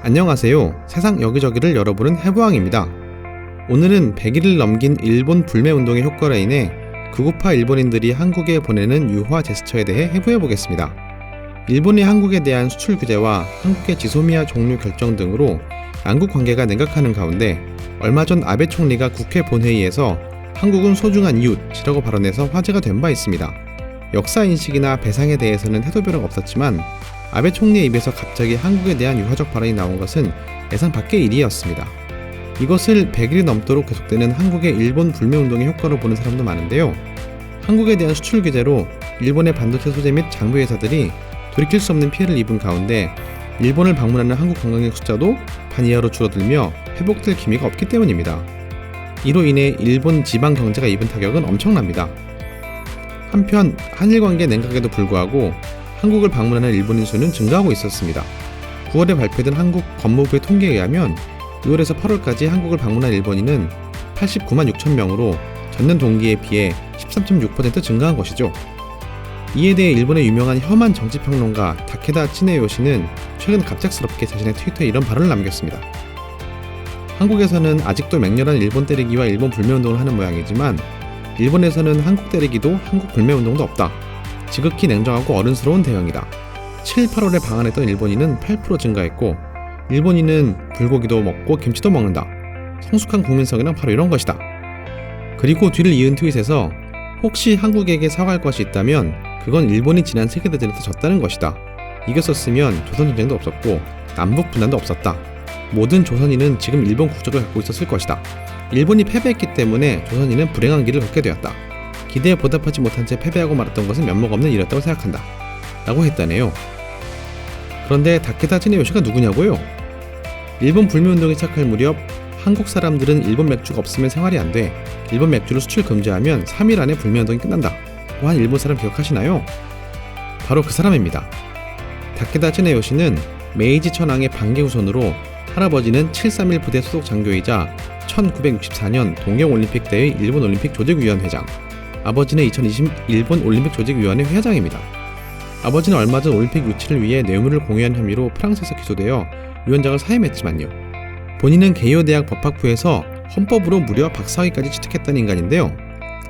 안녕하세요. 세상 여기저기를 열어보는 해부왕입니다. 오늘은 100일을 넘긴 일본 불매운동의 효과로 인해 극우파 일본인들이 한국에 보내는 유화 제스처에 대해 해부해보겠습니다. 일본이 한국에 대한 수출 규제와 한국의 지소미아 종료 결정 등으로 양국 관계가 냉각하는 가운데 얼마 전 아베 총리가 국회 본회의에서 한국은 소중한 이웃이라고 발언해서 화제가 된 바 있습니다. 역사인식이나 배상에 대해서는 해도 벼락 없었지만 아베 총리의 입에서 갑자기 한국에 대한 유화적 발언이 나온 것은 예상 밖의 일이었습니다. 이것을 100일이 넘도록 계속되는 한국의 일본 불매운동의 효과로 보는 사람도 많은데요. 한국에 대한 수출 규제로 일본의 반도체 소재 및 장비 회사들이 돌이킬 수 없는 피해를 입은 가운데 일본을 방문하는 한국 관광객 숫자도 반 이하로 줄어들며 회복될 기미가 없기 때문입니다. 이로 인해 일본 지방 경제가 입은 타격은 엄청납니다. 한편 한일 관계 냉각에도 불구하고 한국을 방문하는 일본인 수는 증가하고 있었습니다. 9월에 발표된 한국 법무부의 통계에 의하면 6월에서 8월까지 한국을 방문한 일본인은 89만 6천 명으로 전년 동기에 비해 13.6% 증가한 것이죠. 이에 대해 일본의 유명한 혐한 정치평론가 다케다 츠네요시는 최근 갑작스럽게 자신의 트위터에 이런 발언을 남겼습니다. 한국에서는 아직도 맹렬한 일본 때리기와 일본 불매운동을 하는 모양이지만 일본에서는 한국 때리기도 한국 불매운동도 없다. 지극히 냉정하고 어른스러운 대응이다. 7, 8월에 방한했던 일본인은 8% 증가했고 일본인은 불고기도 먹고 김치도 먹는다. 성숙한 국민성이란 바로 이런 것이다. 그리고 뒤를 이은 트윗에서 혹시 한국에게 사과할 것이 있다면 그건 일본이 지난 세계대전에서 졌다는 것이다. 이겼었으면 조선전쟁도 없었고 남북분단도 없었다. 모든 조선인은 지금 일본 국적을 갖고 있었을 것이다. 일본이 패배했기 때문에 조선인은 불행한 길을 걷게 되었다. 기대에 보답하지 못한 채 패배하고 말았던 것은 면목없는 일이었다고 생각한다. 라고 했다네요. 그런데 다케다 츠네요시가 누구냐고요? 일본 불매운동이 시작할 무렵 한국 사람들은 일본 맥주가 없으면 생활이 안 돼. 일본 맥주를 수출 금지하면 3일 안에 불매운동이 끝난다. 고 한 일본 사람 기억하시나요? 바로 그 사람입니다. 다케다 츠네요시는 메이지 천황의 반개 후손으로 할아버지는 731 부대 소속 장교이자 1964년 동경올림픽 때의 일본 올림픽 조직위원 회장, 아버지는 2020 일본 올림픽 조직위원회 회장입니다. 아버지는 얼마 전 올림픽 유치를 위해 뇌물을 공유한 혐의로 프랑스에서 기소되어 위원장을 사임했지만요. 본인은 게이오 대학 법학부에서 헌법으로 무려 박사학위까지 취득했다는 인간인데요.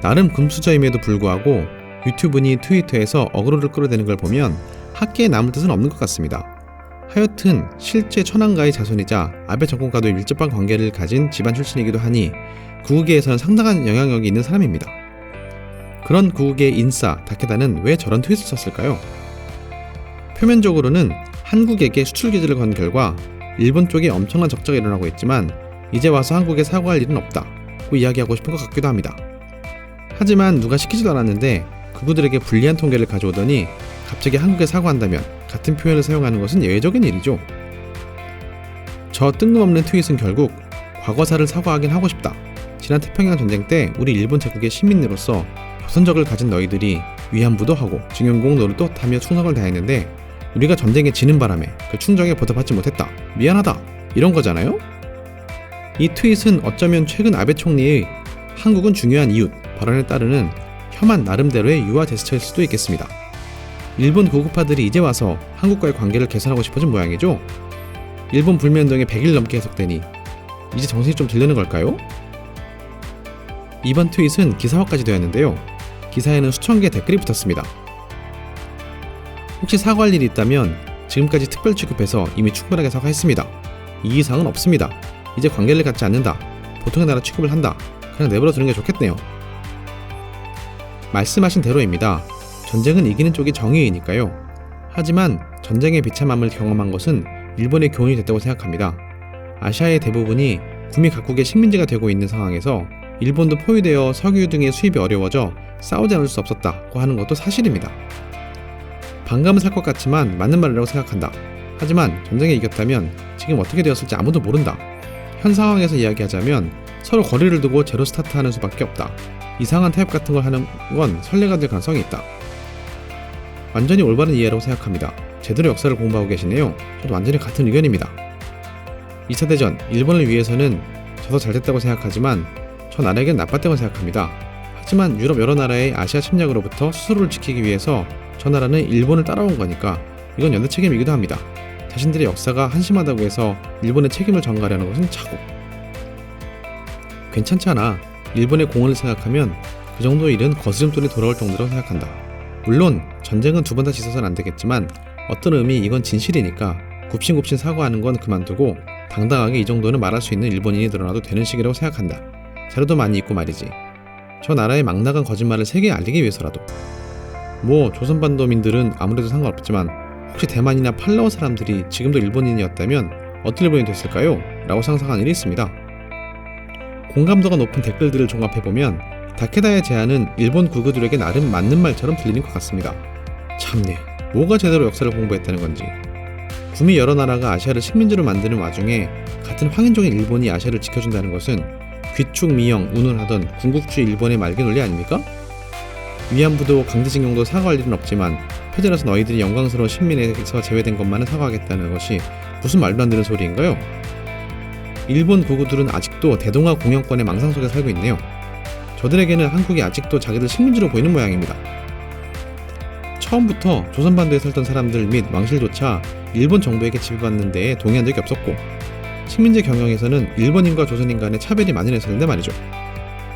나름 금수저임에도 불구하고 유튜브니 트위터에서 어그로를 끌어대는 걸 보면 학계에 남을 뜻은 없는 것 같습니다. 하여튼 실제 천황가의 자손이자 아베 정권과도 밀접한 관계를 가진 집안 출신이기도 하니 구국계에서는 상당한 영향력이 있는 사람입니다. 그런 구국의 인싸 다케다는 왜 저런 트윗을 썼을까요? 표면적으로는 한국에게 수출 규제를 건 결과 일본 쪽에 엄청난 적자가 일어나고 있지만 이제 와서 한국에 사과할 일은 없다고 이야기하고 싶은 것 같기도 합니다. 하지만 누가 시키지도 않았는데 그분들에게 불리한 통계를 가져오더니 갑자기 한국에 사과한다면 같은 표현을 사용하는 것은 예외적인 일이죠. 저 뜬금없는 트윗은 결국 과거사를 사과하긴 하고 싶다. 지난 태평양 전쟁 때 우리 일본 제국의 시민으로서 조선적을 가진 너희들이 위안부도 하고 증용공 노릇도 하며 충성을 다했는데 우리가 전쟁에 지는 바람에 그 충정에 보답하지 못했다. 미안하다. 이런 거잖아요? 이 트윗은 어쩌면 최근 아베 총리의 한국은 중요한 이웃 발언에 따르는 혐한 나름대로의 유화 제스처일 수도 있겠습니다. 일본 고급파들이 이제 와서 한국과의 관계를 개선하고 싶어진 모양이죠. 일본 불매운동이 100일 넘게 계속되니 이제 정신이 좀 들리는 걸까요? 이번 트윗은 기사화까지 되었는데요. 기사에는 수천 개의 댓글이 붙었습니다. 혹시 사과할 일이 있다면 지금까지 특별 취급해서 이미 충분하게 사과했습니다. 이 이상은 없습니다. 이제 관계를 갖지 않는다. 보통의 나라 취급을 한다. 그냥 내버려 두는 게 좋겠네요. 말씀하신 대로입니다. 전쟁은 이기는 쪽이 정의이니까요. 하지만 전쟁의 비참함을 경험한 것은 일본의 교훈이 됐다고 생각합니다. 아시아의 대부분이 구미 각국의 식민지가 되고 있는 상황에서 일본도 포위되어 석유 등의 수입이 어려워져 싸우지 않을 수 없었다고 하는 것도 사실입니다. 반감은 살 것 같지만 맞는 말이라고 생각한다. 하지만 전쟁에 이겼다면 지금 어떻게 되었을지 아무도 모른다. 현 상황에서 이야기하자면 서로 거리를 두고 제로 스타트하는 수밖에 없다. 이상한 타협 같은 걸 하는 건 선례가 될 가능성이 있다. 완전히 올바른 이해라고 생각합니다. 제대로 역사를 공부하고 계시네요. 저도 완전히 같은 의견입니다. 2차 대전, 일본을 위해서는 저도 잘됐다고 생각하지만 저 나라에겐 나빴다고 생각합니다. 하지만 유럽 여러 나라의 아시아 침략으로부터 스스로를 지키기 위해서 저 나라는 일본을 따라온 거니까 이건 연대 책임이기도 합니다. 자신들의 역사가 한심하다고 해서 일본의 책임을 전가하려는 것은 차고. 괜찮잖아. 일본의 공헌을 생각하면 그 정도 일은 거스름돈이 돌아올 정도라고 생각한다. 물론 전쟁은 두 번 다시 있어서는 안 되겠지만 어떤 의미 이건 진실이니까 굽신굽신 사과하는 건 그만두고 당당하게 이 정도는 말할 수 있는 일본인이 늘어나도 되는 시기라고 생각한다. 자료도 많이 있고 말이지. 저 나라의 막 나간 거짓말을 세계에 알리기 위해서라도. 뭐 조선반도민들은 아무래도 상관없지만 혹시 대만이나 팔라오 사람들이 지금도 일본인이었다면 어떤 일본인이 됐을까요? 라고 상상하는 일이 있습니다. 공감도가 높은 댓글들을 종합해보면 다케다의 제안은 일본 구교들에게 나름 맞는 말처럼 들리는 것 같습니다. 참네, 뭐가 제대로 역사를 공부했다는 건지. 구미 여러 나라가 아시아를 식민지로 만드는 와중에 같은 황인종인 일본이 아시아를 지켜준다는 것은 귀축 미영 운운하던 군국주의 일본의 말기 논리 아닙니까? 위안부도 강제징용도 사과할 일은 없지만 표절해서 너희들이 영광스러운 식민에서 제외된 것만은 사과하겠다는 것이 무슨 말도 안 되는 소리인가요? 일본 구구들은 아직도 대동아 공영권의 망상 속에 살고 있네요. 저들에게는 한국이 아직도 자기들 식민지로 보이는 모양입니다. 처음부터 조선반도에 살던 사람들 및 왕실조차 일본 정부에게 지배받는 데에 동의한 적이 없었고 식민지 경영에서는 일본인과 조선인 간의 차별이 만연했었는데 말이죠.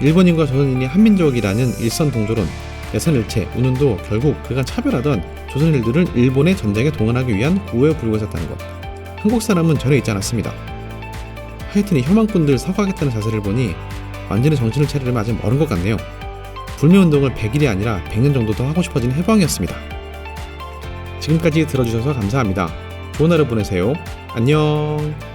일본인과 조선인이 한민족이라는 일선 동조론, 내선일체, 운운도 결국 그간 차별하던 조선인들을 일본의 전쟁에 동원하기 위한 구호에 부르고 있었다는 것. 한국 사람은 전혀 잊지 않았습니다. 하여튼 이 혐한꾼들 사과하겠다는 자세를 보니 완전히 정신을 차리려면 아직 멀은 것 같네요. 불매운동을 100일이 아니라 100년 정도 더 하고 싶어지는 해방이었습니다. 지금까지 들어주셔서 감사합니다. 좋은 하루 보내세요. 안녕.